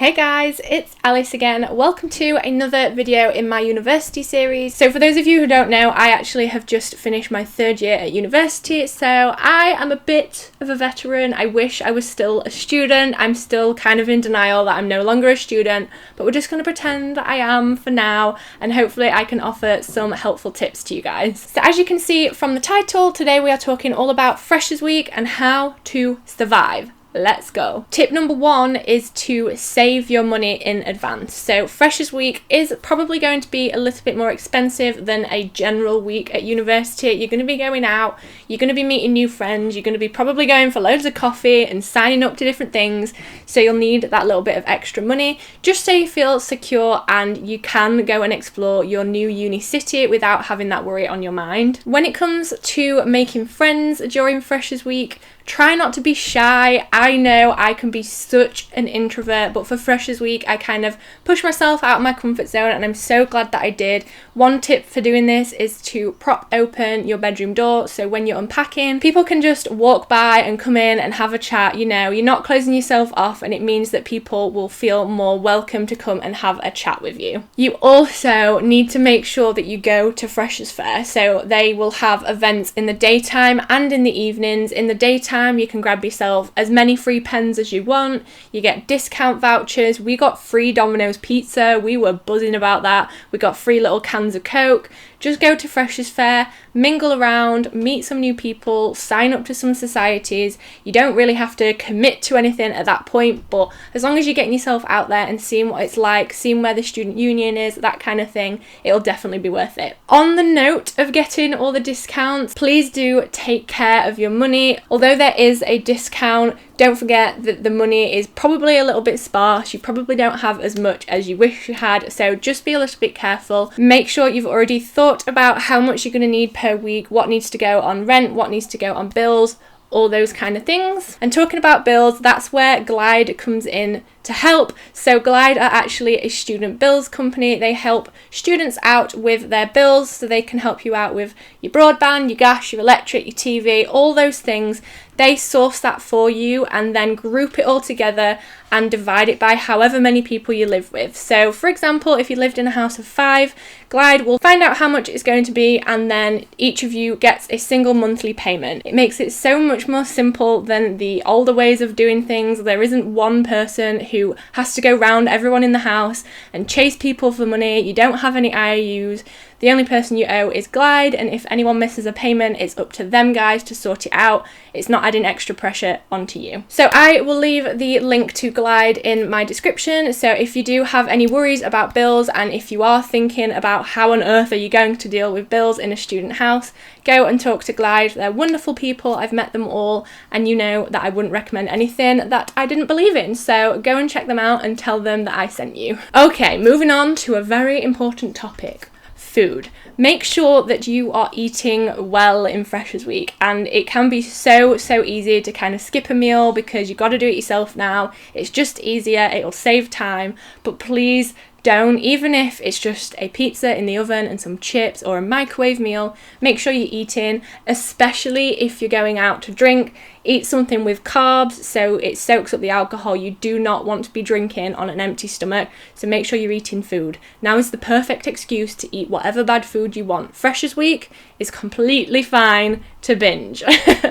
Hey guys, it's Alice again. Welcome to another video in my university series. So for those of you who don't know, I actually have just finished my third year at university, so I am a bit of a veteran. I wish I was still a student. I'm still kind of in denial that I'm no longer a student, but we're just going to pretend that I am for now, and hopefully I can offer some helpful tips to you guys. So as you can see from the title, today we are talking all about Freshers Week and how to survive. Let's go. Tip number one is to save your money in advance. So Freshers Week is probably going to be a little bit more expensive than a general week at university. You're going to be going out, you're going to be meeting new friends, you're going to be probably going for loads of coffee and signing up to different things. So you'll need that little bit of extra money just so you feel secure and you can go and explore your new uni city without having that worry on your mind. When it comes to making friends during Freshers Week, try not to be shy. I know I can be such an introvert, but for Freshers Week, I kind of push myself out of my comfort zone, and I'm so glad that I did. One tip for doing this is to prop open your bedroom door, so when you're unpacking, people can just walk by and come in and have a chat. You know, you're not closing yourself off, and it means that people will feel more welcome to come and have a chat with you. You also need to make sure that you go to Freshers Fair, so they will have events in the daytime and in the evenings. In the daytime, you can grab yourself as many free pens as you want. You get discount vouchers. We got free Domino's pizza. We were buzzing about that. We got free little cans of Coke. Just go to Freshers Fair, mingle around, meet some new people, sign up to some societies. You don't really have to commit to anything at that point, but as long as you're getting yourself out there and seeing what it's like, seeing where the student union is, that kind of thing, it'll definitely be worth it. On the note of getting all the discounts, please do take care of your money. Although there is a discount, don't forget that the money is probably a little bit sparse. You probably don't have as much as you wish you had, so just be a little bit careful. Make sure you've already thought about how much you're going to need per week, what needs to go on rent, what needs to go on bills, all those kind of things. And talking about bills, that's where Glide comes in to help. So Glide are actually a student bills company. They help students out with their bills, so they can help you out with your broadband, your gas, your electric, your TV, all those things. They source that for you and then group it all together and divide it by however many people you live with. So for example, if you lived in a house of 5, Glide will find out how much it's going to be, and then each of you gets a single monthly payment. It makes it so much more simple than the older ways of doing things. There isn't one person who has to go round everyone in the house and chase people for money. You don't have any IOUs. The only person you owe is Glide, and if anyone misses a payment, it's up to them guys to sort it out. It's not adding extra pressure onto you. So I will leave the link to Glide in my description. So if you do have any worries about bills, and if you are thinking about how on earth are you going to deal with bills in a student house, go and talk to Glide. They're wonderful people. I've met them all, and you know that I wouldn't recommend anything that I didn't believe in. So go and check them out and tell them that I sent you. Okay, moving on to a very important topic. Food. Make sure that you are eating well in Freshers Week, and it can be so easy to kind of skip a meal because you've got to do it yourself now. It's just easier, it'll save time, but please don't. Even if it's just a pizza in the oven and some chips or a microwave meal, make sure you're eating, especially if you're going out to drink. Eat something with carbs so it soaks up the alcohol. You do not want to be drinking on an empty stomach, so make sure you're eating food. Now is the perfect excuse to eat whatever bad food you want. Freshers Week is completely fine to binge.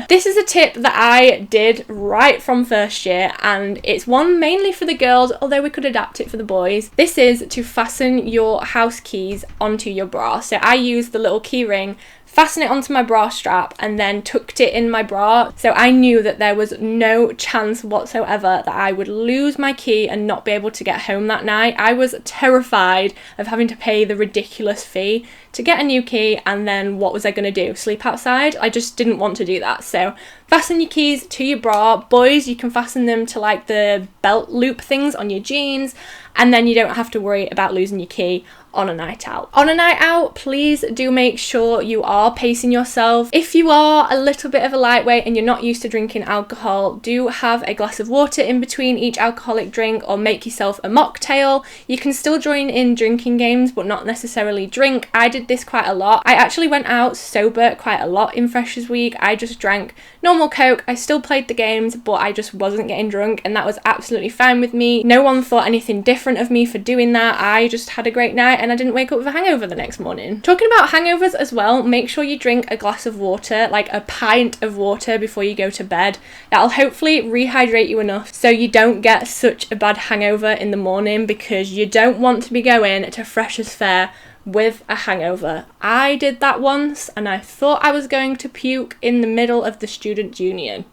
This is a tip that I did right from first year, and it's one mainly for the girls, although we could adapt it for the boys. This is to fasten your house keys onto your bra. So I use the little key ring, fasten it onto my bra strap, and then tucked it in my bra, so I knew that there was no chance whatsoever that I would lose my key and not be able to get home that night. I was terrified of having to pay the ridiculous fee to get a new key, and then what was I going to do? Sleep outside? I just didn't want to do that. So fasten your keys to your bra. Boys, you can fasten them to like the belt loop things on your jeans, and then you don't have to worry about losing your key on a night out. On a night out, please do make sure you are pacing yourself. If you are a little bit of a lightweight and you're not used to drinking alcohol, do have a glass of water in between each alcoholic drink, or make yourself a mocktail. You can still join in drinking games but not necessarily drink. I did this quite a lot. I actually went out sober quite a lot in Freshers Week. I just drank normal Coke. I still played the games, but I just wasn't getting drunk, and that was absolutely fine with me. No one thought anything different of me for doing that. I just had a great night and I didn't wake up with a hangover the next morning. Talking about hangovers as well, make sure you drink a glass of water, like a pint of water, before you go to bed. That'll hopefully rehydrate you enough so you don't get such a bad hangover in the morning, because you don't want to be going to Freshers Fair with a hangover. I did that once and I thought I was going to puke in the middle of the student union.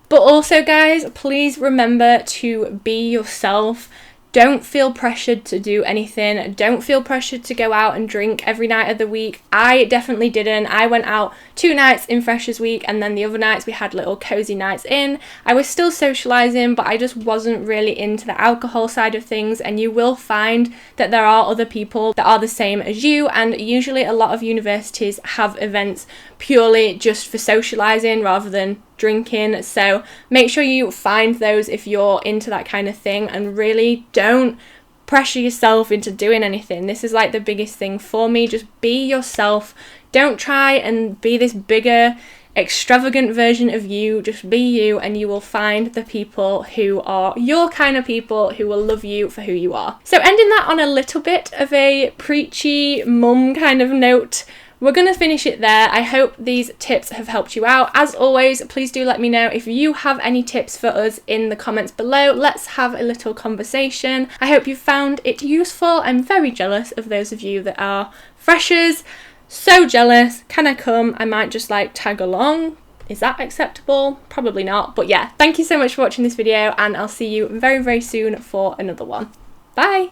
But also, guys, please remember to be yourself. Don't feel pressured to do anything. Don't feel pressured to go out and drink every night of the week. I definitely didn't. I went out 2 nights in Freshers Week, and then the other nights we had little cozy nights in. I was still socialising, but I just wasn't really into the alcohol side of things, and you will find that there are other people that are the same as you, and usually a lot of universities have events purely just for socialising rather than drinking, so make sure you find those if you're into that kind of thing, and really don't pressure yourself into doing anything. This is like the biggest thing for me. Just be yourself. Don't try and be this bigger, extravagant version of you. Just be you, and you will find the people who are your kind of people who will love you for who you are. So ending that on a little bit of a preachy mum kind of note, we're going to finish it there. I hope these tips have helped you out. As always, please do let me know if you have any tips for us in the comments below. Let's have a little conversation. I hope you found it useful. I'm very jealous of those of you that are freshers. So jealous. Can I come? I might just like tag along. Is that acceptable? Probably not. But yeah, thank you so much for watching this video, and I'll see you very, very soon for another one. Bye!